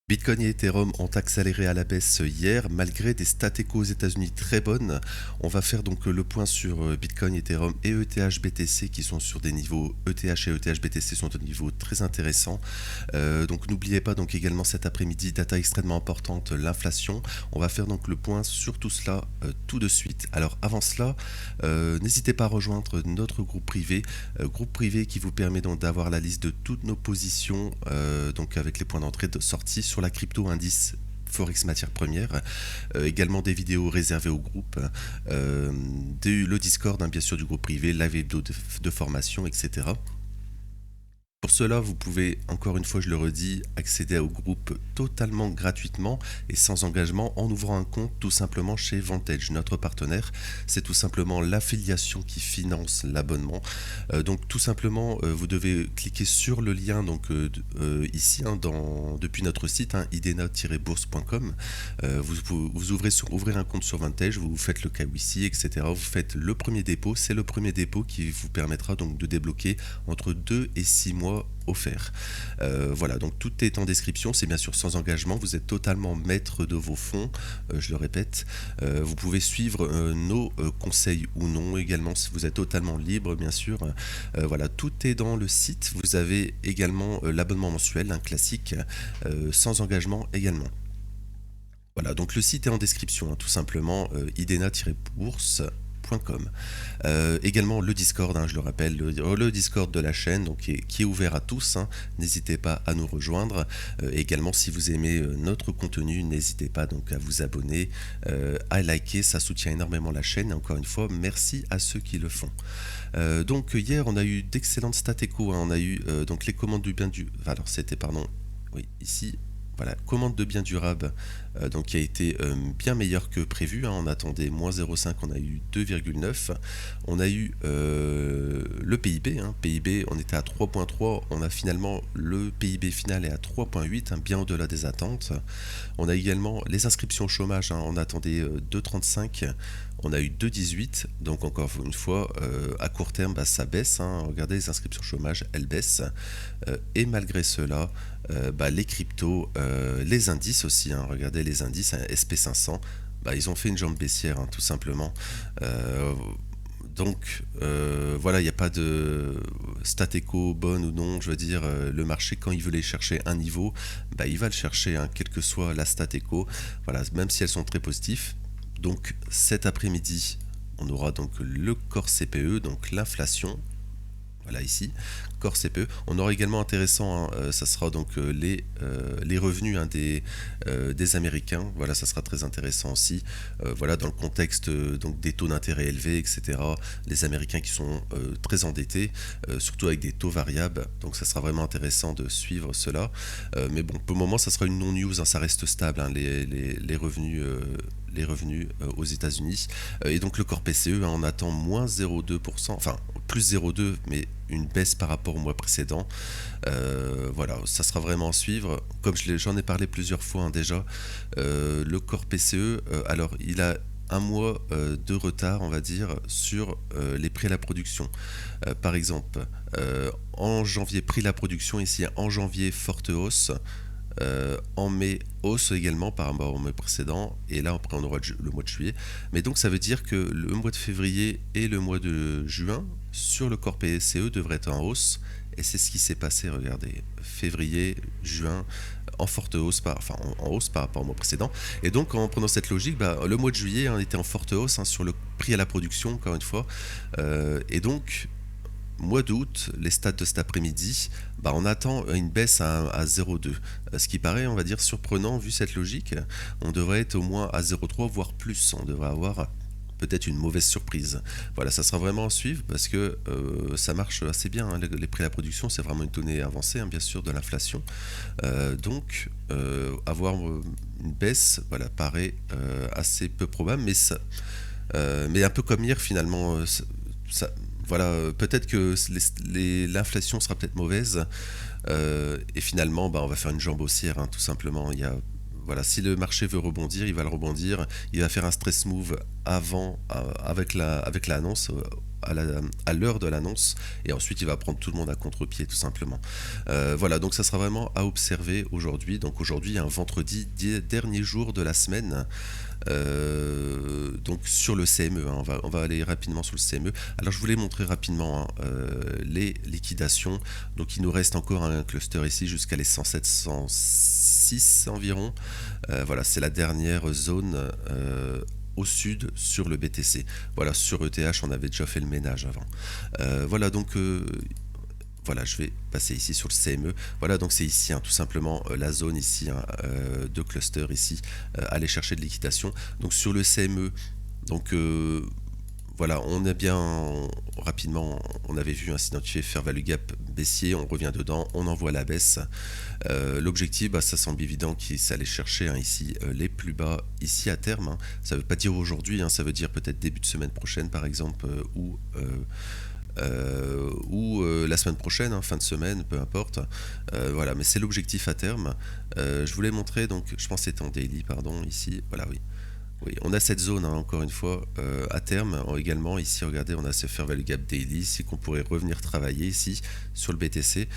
Bitcoin et Ethereum ont accéléré à la baisse hier malgré des stats échos aux États-Unis très bonnes. On va faire donc le point sur Bitcoin, Ethereum et ETH BTC qui sont sur des niveaux ETH et ETH BTC sont au niveau très intéressants. Donc n'oubliez pas donc également cet après-midi data extrêmement importante, l'inflation. On va faire donc le point sur tout cela tout de suite. Alors avant cela, n'hésitez pas à rejoindre notre groupe privé qui vous permet donc d'avoir la liste de toutes nos positions donc avec les points d'entrée et de sortie sur la crypto indice Forex matières premières, également des vidéos réservées au groupe, le Discord bien sûr du groupe privé, live hebdo de formation, etc. Pour cela, vous pouvez, encore une fois, je le redis, accéder au groupe totalement gratuitement et sans engagement en ouvrant un compte tout simplement chez Vantage, notre partenaire. C'est tout simplement l'affiliation qui finance l'abonnement. Donc tout simplement, vous devez cliquer sur le lien ici depuis notre site idena-bourse.com. Vous ouvrez ouvrir un compte sur Vantage, vous faites le KYC, etc. Vous faites le premier dépôt. C'est le premier dépôt qui vous permettra donc de débloquer entre 2 et 6 mois offert. Voilà, donc tout est en description, c'est bien sûr sans engagement, vous êtes totalement maître de vos fonds, je le répète. Vous pouvez suivre nos conseils ou non également, si vous êtes totalement libre bien sûr. Voilà, tout est dans le site, vous avez également l'abonnement mensuel, un classique, sans engagement également. Voilà, donc le site est en description, tout simplement, idena-bourse.com. Également le Discord, je le rappelle, le Discord de la chaîne donc, qui est ouvert à tous. N'hésitez pas à nous rejoindre. Également, si vous aimez notre contenu, n'hésitez pas donc à vous abonner, à liker, ça soutient énormément la chaîne. Et encore une fois, merci à ceux qui le font. Donc hier, on a eu d'excellentes stats échos. On a eu donc les commandes du bien du... Alors c'était, pardon, oui, ici... Voilà, commande de biens durables donc qui a été bien meilleure que prévu. On attendait moins 0,5, on a eu 2,9. On a eu le PIB. PIB, on était à 3,3. On a finalement le PIB final est à 3,8, bien au-delà des attentes. On a également les inscriptions au chômage. On attendait 2,35. On a eu 2,18, donc encore une fois, à court terme, ça baisse. Regardez, les inscriptions chômage, elles baissent. Et malgré cela, les cryptos, les indices aussi, regardez les indices, SP500, ils ont fait une jambe baissière, tout simplement. Donc voilà, il n'y a pas de stat écho bonne ou non, je veux dire, le marché quand il veut aller chercher un niveau, il va le chercher, quelle que soit la stat écho, voilà, même si elles sont très positives. Donc cet après-midi, on aura donc le core CPE, donc l'inflation. Voilà ici, core CPE. On aura également intéressant, ça sera donc les revenus des Américains. Voilà, ça sera très intéressant aussi. Voilà, dans le contexte donc des taux d'intérêt élevés, etc. Les Américains qui sont très endettés, surtout avec des taux variables. Donc ça sera vraiment intéressant de suivre cela. Mais bon, pour le moment, ça sera une non-news. Ça reste stable, les revenus. Les revenus aux États-Unis. Et donc le corps PCE, on attend moins 0,2%, enfin plus 0,2%, mais une baisse par rapport au mois précédent. Voilà, ça sera vraiment à suivre. Comme j'en ai parlé plusieurs fois déjà, le corps PCE, alors il a un mois de retard, on va dire, sur les prix à la production. Par exemple, en janvier, prix à la production, ici en janvier, forte hausse. En mai, hausse également par rapport au mois précédent, et là après on aura le mois de juillet. Mais donc ça veut dire que le mois de février et le mois de juin sur le corps PCE devraient être en hausse, et c'est ce qui s'est passé. Regardez, février, juin en forte hausse, en hausse par rapport au mois précédent. Et donc en prenant cette logique, le mois de juillet était en forte hausse sur le prix à la production, encore une fois, et donc mois d'août, les stats de cet après-midi, on attend une baisse à 0,2. Ce qui paraît, on va dire, surprenant vu cette logique. On devrait être au moins à 0,3, voire plus. On devrait avoir peut-être une mauvaise surprise. Voilà, ça sera vraiment à suivre parce que ça marche assez bien. Les prix à la production, c'est vraiment une donnée avancée, bien sûr, de l'inflation. Donc, avoir une baisse, paraît assez peu probable, mais un peu comme hier, finalement, voilà, peut-être que l'inflation sera peut-être mauvaise et finalement on va faire une jambe haussière, tout simplement. voilà, si le marché veut rebondir, il va le rebondir. Il va faire un stress move avant, avec l'annonce, à l'heure de l'annonce, et ensuite il va prendre tout le monde à contre-pied, tout simplement. Voilà, donc ça sera vraiment à observer aujourd'hui. Donc aujourd'hui, un vendredi, dernier jour de la semaine. Donc sur le CME, hein, on va aller rapidement sur le CME. Alors je voulais montrer rapidement, hein, les liquidations. Donc il nous reste encore un cluster ici jusqu'à les 107, 106 environ. Voilà, c'est la dernière zone au sud sur le BTC. Voilà, sur ETH on avait déjà fait le ménage avant. Voilà, donc voilà, je vais passer ici sur le CME. Voilà, donc c'est ici, hein, tout simplement, la zone ici, hein, de cluster ici, aller chercher de liquidation. Donc sur le CME, donc voilà, on a bien rapidement, on avait vu, hein, s'identifier fair value gap baissier, on revient dedans, on envoie la baisse. L'objectif, bah, ça semble évident qu'il s'allait chercher, hein, ici les plus bas ici à terme, hein. Ça ne veut pas dire aujourd'hui, hein, ça veut dire peut-être début de semaine prochaine par exemple, ou la semaine prochaine, hein, fin de semaine, peu importe. Voilà, mais c'est l'objectif à terme. Je voulais montrer, donc je pense que c'était en daily, pardon, ici, voilà, oui. Oui, on a cette zone, hein, encore une fois, à terme également. Ici, regardez, on a ce fair value gap daily, ici qu'on pourrait revenir travailler ici sur le BTC.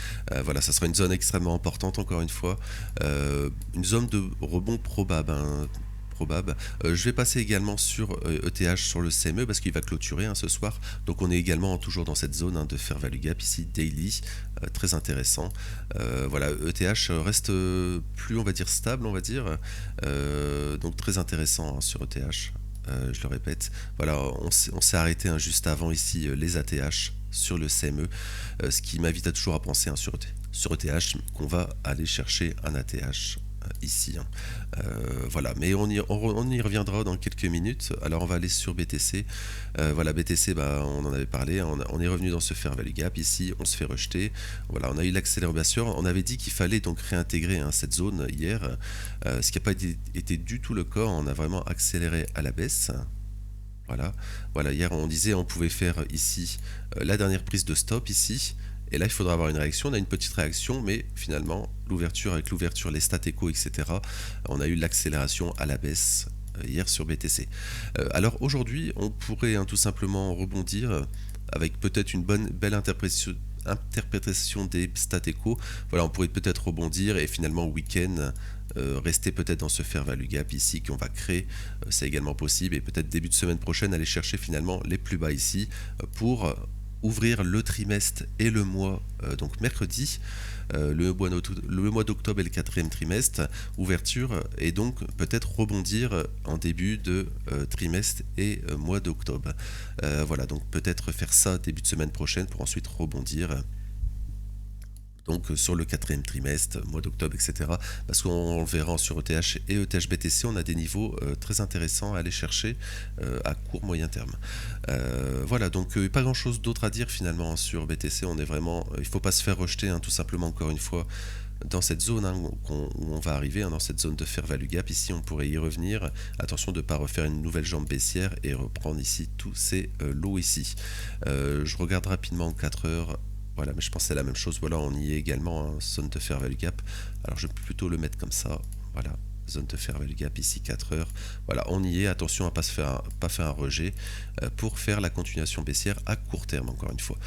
Voilà, ça sera une zone extrêmement importante, encore une fois. Une zone de rebond probable, hein, probable. Je vais passer également sur ETH sur le CME parce qu'il va clôturer, hein, ce soir. Donc on est également toujours dans cette zone, hein, de fair value gap ici daily, très intéressant. Voilà, ETH reste plus, on va dire, stable, on va dire. Donc très intéressant, hein, sur ETH. Je le répète, voilà, on s'est arrêté, hein, juste avant ici, les ATH sur le CME, ce qui m'invite à toujours à penser, hein, sur ETH qu'on va aller chercher un ATH ici, hein. Voilà, mais on y reviendra dans quelques minutes. Alors on va aller sur BTC. Voilà, BTC, bah, on en avait parlé, hein, on est revenu dans ce fair value gap ici, on se fait rejeter. Voilà, on a eu l'accélération. On avait dit qu'il fallait donc réintégrer, hein, cette zone hier, ce qui n'a pas été du tout le cas. On a vraiment accéléré à la baisse. Voilà, voilà, hier on disait on pouvait faire ici la dernière prise de stop ici. Et là, il faudra avoir une réaction. On a une petite réaction, mais finalement, avec l'ouverture, les stats échos, etc., on a eu l'accélération à la baisse hier sur BTC. Alors aujourd'hui, on pourrait, hein, tout simplement rebondir avec peut-être une belle interprétation des stats échos. Voilà, on pourrait peut-être rebondir et finalement, au week-end, rester peut-être dans ce fair value gap ici qu'on va créer, c'est également possible. Et peut-être début de semaine prochaine, aller chercher finalement les plus bas ici pour ouvrir le trimestre et le mois, donc mercredi, le mois d'octobre et le quatrième trimestre, ouverture, et donc peut-être rebondir en début de trimestre et mois d'octobre. Voilà, donc peut-être faire ça début de semaine prochaine pour ensuite rebondir. Donc sur le quatrième trimestre, mois d'octobre, etc. Parce qu'on le verra sur ETH et ETH BTC, on a des niveaux très intéressants à aller chercher à court moyen terme. Voilà, donc pas grand chose d'autre à dire finalement, hein, sur BTC. On est vraiment, il ne faut pas se faire rejeter, hein, tout simplement, encore une fois, dans cette zone, hein, où on va arriver, hein, dans cette zone de fair value gap. Ici, on pourrait y revenir. Attention de ne pas refaire une nouvelle jambe baissière et reprendre ici tous ces lots ici. Je regarde rapidement en 4 heures. Voilà, mais je pense que c'est la même chose. Voilà, on y est également, hein, zone de fair value gap. Alors je vais plutôt le mettre comme ça. Voilà, zone de fair value gap ici 4 heures. Voilà, on y est. Attention à pas faire un rejet pour faire la continuation baissière à court terme, encore une fois.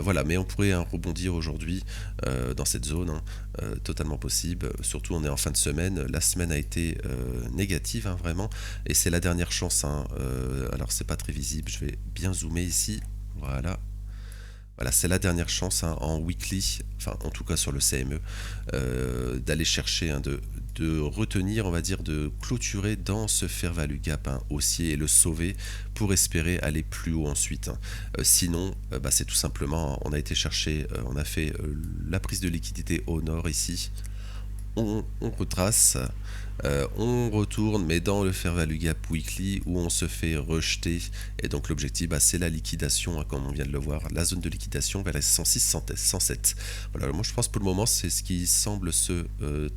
Voilà, mais on pourrait, hein, rebondir aujourd'hui dans cette zone, hein, totalement possible. Surtout, on est en fin de semaine. La semaine a été négative, hein, vraiment, et c'est la dernière chance, hein. Alors c'est pas très visible. Je vais bien zoomer ici. Voilà. Voilà, c'est la dernière chance, hein, en weekly, enfin en tout cas sur le CME, d'aller chercher, hein, de retenir, on va dire, de clôturer dans ce fair value gap, hein, haussier, et le sauver pour espérer aller plus haut ensuite, hein. Sinon, bah, c'est tout simplement, on a été chercher, on a fait la prise de liquidité au nord ici. On retrace, on retourne, mais dans le fair value gap weekly où on se fait rejeter, et donc l'objectif, bah, c'est la liquidation, hein, comme on vient de le voir, la zone de liquidation vers les 106, 107. Voilà, moi je pense pour le moment c'est ce qui semble se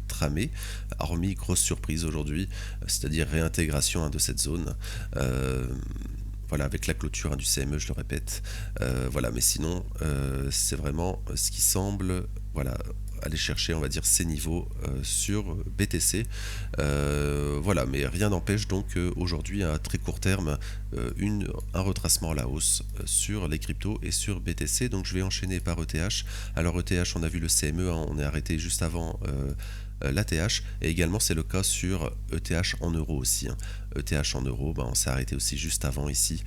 tramer, hormis grosse surprise aujourd'hui, c'est-à-dire réintégration, hein, de cette zone. voilà, avec la clôture, hein, du CME, je le répète. Voilà, mais sinon, c'est vraiment ce qui semble, voilà, aller chercher, on va dire, ces niveaux sur BTC. Voilà, mais rien n'empêche donc aujourd'hui, à très court terme, un retracement à la hausse sur les cryptos et sur BTC. Donc je vais enchaîner par ETH. Alors ETH, on a vu le CME, hein, on est arrêté juste avant l'ATH, et également c'est le cas sur ETH en euros aussi, hein. ETH en euros, on s'est arrêté aussi juste avant ici.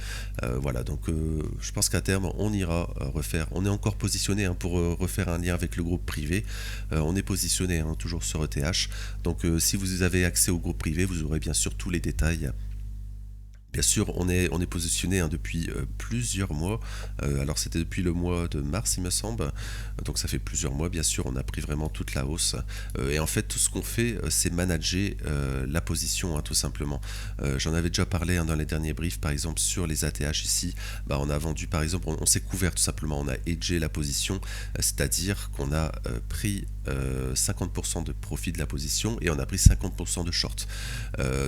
Voilà, donc je pense qu'à terme on ira refaire, on est encore positionné, hein, pour refaire un lien avec le groupe privé. On est positionné, hein, toujours sur ETH. Donc si vous avez accès au groupe privé, vous aurez bien sûr tous les détails. Bien sûr, on est positionné, hein, depuis plusieurs mois. Alors c'était depuis le mois de mars, il me semble. Donc ça fait plusieurs mois, bien sûr, on a pris vraiment toute la hausse. Et en fait, tout ce qu'on fait, c'est manager la position, hein, tout simplement. J'en avais déjà parlé, hein, dans les derniers briefs, par exemple, sur les ATH ici. On a vendu, par exemple, on s'est couvert tout simplement, on a hedgé la position, c'est-à-dire qu'on a pris 50% de profit de la position et on a pris 50% de short.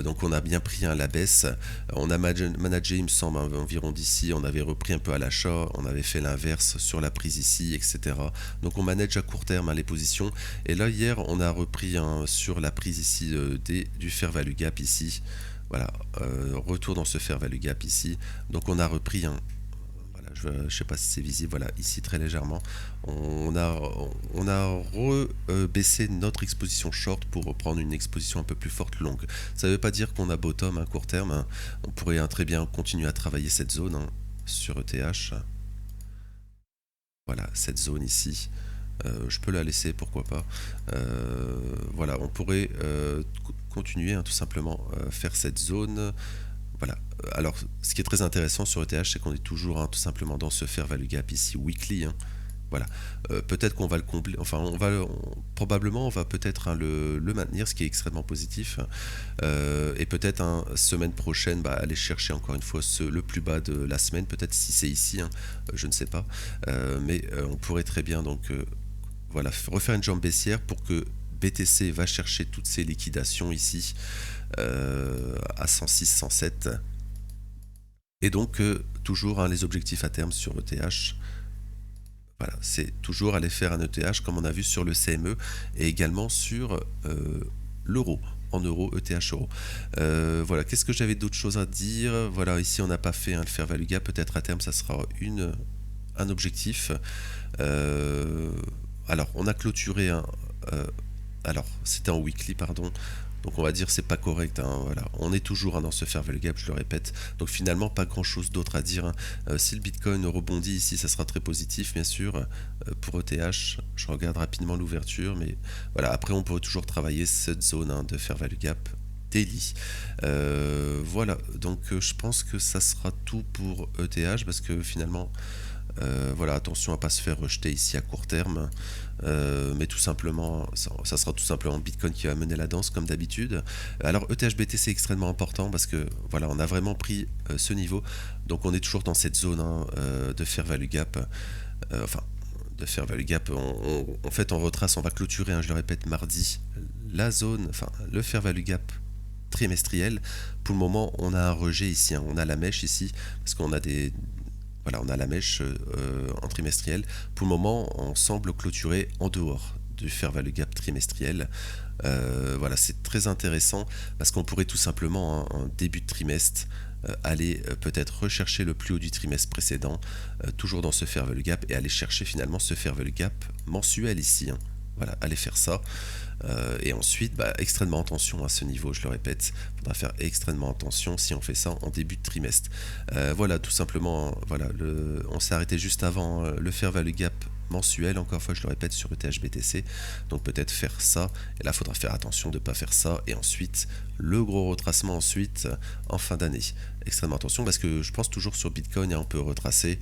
Donc on a bien pris, hein, la baisse. On a managé, il me semble, environ d'ici, on avait repris un peu à l'achat, on avait fait l'inverse sur la prise ici, etc. Donc on manage à court terme, hein, les positions. Et là, hier, on a repris, hein, sur la prise ici du fair value gap ici. Voilà, retour dans ce fair value gap ici. Donc on a repris, hein, je ne sais pas si c'est visible, voilà, ici très légèrement, on a baissé notre exposition short pour reprendre une exposition un peu plus forte longue. Ça ne veut pas dire qu'on a bottom à court terme, hein. On pourrait, hein, très bien continuer à travailler cette zone, hein, sur ETH. Voilà, cette zone ici. Je peux la laisser, pourquoi pas. Voilà, on pourrait continuer, hein, tout simplement, faire cette zone. Voilà. Alors, ce qui est très intéressant sur ETH, c'est qu'on est toujours, hein, tout simplement dans ce fair value gap ici weekly, hein. Voilà. Peut-être qu'on va le combler, enfin probablement on va peut-être, hein, le maintenir, ce qui est extrêmement positif. Et peut-être, hein, semaine prochaine, aller chercher encore une fois le plus bas de la semaine, peut-être si c'est ici, hein, je ne sais pas. Mais on pourrait très bien donc voilà, refaire une jambe baissière pour que BTC va chercher toutes ces liquidations ici à 106, 107. Et donc toujours, hein, les objectifs à terme sur ETH. Voilà, c'est toujours aller faire un ETH comme on a vu sur le CME et également sur l'euro, en euros, ETH euro. Voilà, qu'est-ce que j'avais d'autres choses à dire? Voilà, ici on n'a pas fait, hein, le fair value gap, peut-être à terme ça sera un objectif. Alors, on a clôturé alors, c'était en weekly, pardon. Donc on va dire c'est pas correct, hein, voilà. On est toujours, hein, dans ce fair value gap, je le répète. Donc finalement pas grand chose d'autre à dire, hein. Si le Bitcoin rebondit ici, ça sera très positif bien sûr. Pour ETH, je regarde rapidement l'ouverture, mais voilà, après on pourrait toujours travailler cette zone, hein, de fair value gap daily. Voilà, donc je pense que ça sera tout pour ETH parce que finalement voilà, attention à pas se faire rejeter ici à court terme, mais tout simplement, ça sera tout simplement Bitcoin qui va mener la danse comme d'habitude. Alors ETH-BTC c'est extrêmement important parce que voilà, on a vraiment pris ce niveau, donc on est toujours dans cette zone, hein, de fair value gap, enfin de fair value gap. En fait, on retrace, on va clôturer, hein, je le répète, mardi, la zone, enfin le fair value gap trimestriel. Pour le moment, on a un rejet ici, hein, on a la mèche ici parce qu'on a voilà, on a la mèche en trimestriel. Pour le moment, on semble clôturer en dehors du fair value gap trimestriel. Voilà, c'est très intéressant parce qu'on pourrait tout simplement, en début de trimestre, aller peut-être rechercher le plus haut du trimestre précédent, toujours dans ce fair value gap, et aller chercher finalement ce fair value gap mensuel ici, hein. Voilà, aller faire ça. Et ensuite, extrêmement attention à ce niveau, je le répète. Il faudra faire extrêmement attention si on fait ça en début de trimestre. Voilà, tout simplement, voilà, on s'est arrêté juste avant le fair value gap mensuel, encore une fois, je le répète, sur ETH-BTC. Donc peut-être faire ça. Et là, il faudra faire attention de ne pas faire ça. Et ensuite, le gros retracement ensuite en fin d'année. Extrêmement attention parce que je pense toujours sur Bitcoin, hein, on peut retracer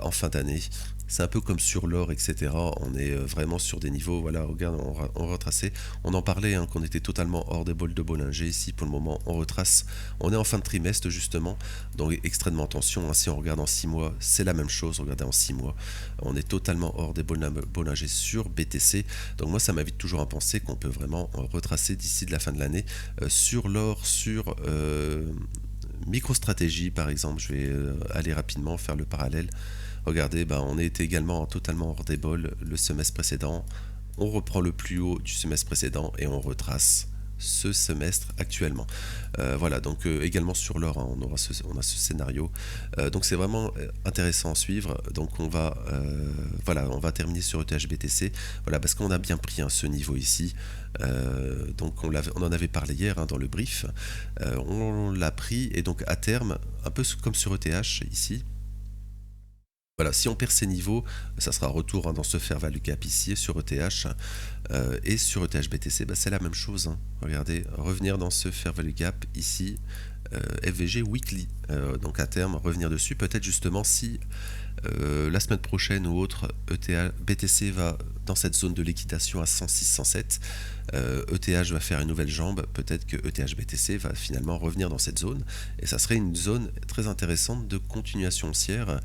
en fin d'année. C'est un peu comme sur l'or, etc. On est vraiment sur des niveaux, voilà, regarde, on retraçait. On en parlait, hein, qu'on était totalement hors des bols de Bollinger. Ici, pour le moment, on retrace. On est en fin de trimestre, justement. Donc, extrêmement attention, hein. Si on regarde en 6 mois, c'est la même chose. Regardez en 6 mois. On est totalement hors des Bollinger sur BTC. Donc, moi, ça m'invite toujours à penser qu'on peut vraiment retracer d'ici de la fin de l'année sur l'or, sur MicroStrategy par exemple, je vais aller rapidement faire le parallèle. Regardez, on est également totalement hors des bols le semestre précédent. On reprend le plus haut du semestre précédent et on retrace ce semestre actuellement. Voilà, donc également sur l'or, hein, on a ce scénario. Donc c'est vraiment intéressant à suivre. Donc voilà, on va terminer sur ETH-BTC. Voilà, parce qu'on a bien pris hein, ce niveau ici. Donc on en avait parlé hier hein, dans le brief. On l'a pris et donc à terme, un peu comme sur ETH ici. Voilà, si on perd ces niveaux, ça sera retour hein, dans ce fair value gap ici sur ETH et sur ETH-BTC, c'est la même chose. Hein. Regardez, revenir dans ce fair value gap ici, FVG weekly. Donc à terme, revenir dessus, peut-être justement si la semaine prochaine ou autre, BTC va dans cette zone de liquidation à 106-107. ETH va faire une nouvelle jambe, peut-être que ETH-BTC va finalement revenir dans cette zone, et ça serait une zone très intéressante de continuation haussière,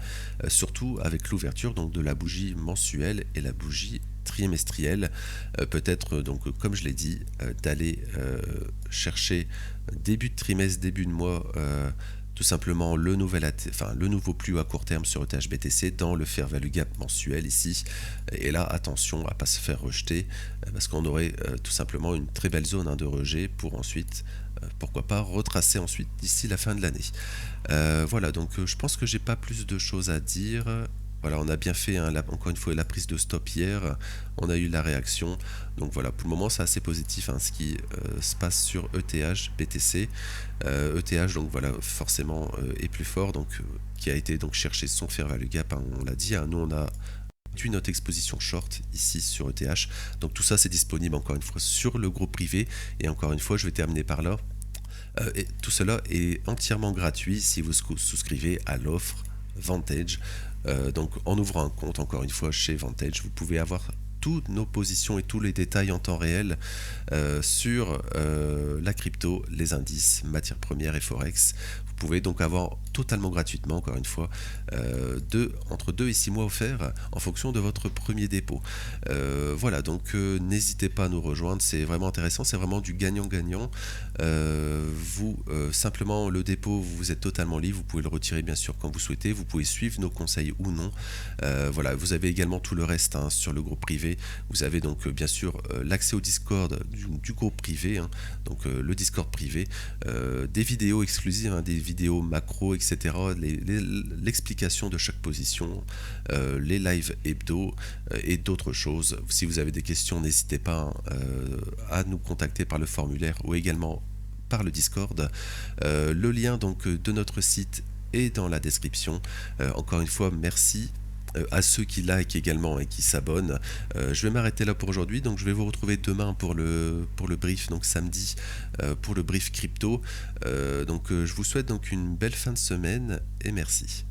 surtout avec l'ouverture donc de la bougie mensuelle et la bougie trimestrielle. Peut-être donc comme je l'ai dit, d'aller chercher début de trimestre, début de mois, tout simplement le nouveau plus haut à court terme sur ETH-BTC dans le fair value gap mensuel ici. Et là, attention à ne pas se faire rejeter, parce qu'on aurait tout simplement une très belle zone hein, de rejet pour ensuite, pourquoi pas, retracer ensuite d'ici la fin de l'année. Voilà, donc je pense que j'ai pas plus de choses à dire. Voilà, on a bien fait, hein, encore une fois, la prise de stop hier, on a eu la réaction, donc voilà, pour le moment c'est assez positif hein, ce qui se passe sur ETH, BTC, ETH donc voilà, forcément est plus fort, donc qui a été donc chercher son fair value gap, hein, on l'a dit, hein, nous on a notre exposition short ici sur ETH, donc tout ça c'est disponible encore une fois sur le groupe privé, et encore une fois je vais terminer par là, et tout cela est entièrement gratuit si vous souscrivez à l'offre Vantage. Donc en ouvrant un compte encore une fois chez Vantage, vous pouvez avoir toutes nos positions et tous les détails en temps réel sur la crypto, les indices, matières premières et forex. Vous pouvez donc avoir totalement gratuitement, encore une fois, entre 2 et 6 mois offerts en fonction de votre premier dépôt. Voilà, donc n'hésitez pas à nous rejoindre, c'est vraiment intéressant, c'est vraiment du gagnant-gagnant. Simplement, le dépôt, vous êtes totalement libre, vous pouvez le retirer bien sûr quand vous souhaitez, vous pouvez suivre nos conseils ou non. Voilà, vous avez également tout le reste hein, sur le groupe privé. Vous avez donc bien sûr l'accès au Discord du groupe privé, hein, donc le Discord privé, des vidéos exclusives, hein, des vidéos macro, etc. L'explication de chaque position, les lives hebdo et d'autres choses. Si vous avez des questions, n'hésitez pas à nous contacter par le formulaire ou également par le Discord. Le lien donc de notre site est dans la description. Encore une fois, merci à ceux qui like également et qui s'abonnent. Je vais m'arrêter là pour aujourd'hui, donc je vais vous retrouver demain pour le brief, donc samedi, pour le brief crypto. Donc je vous souhaite donc une belle fin de semaine et merci.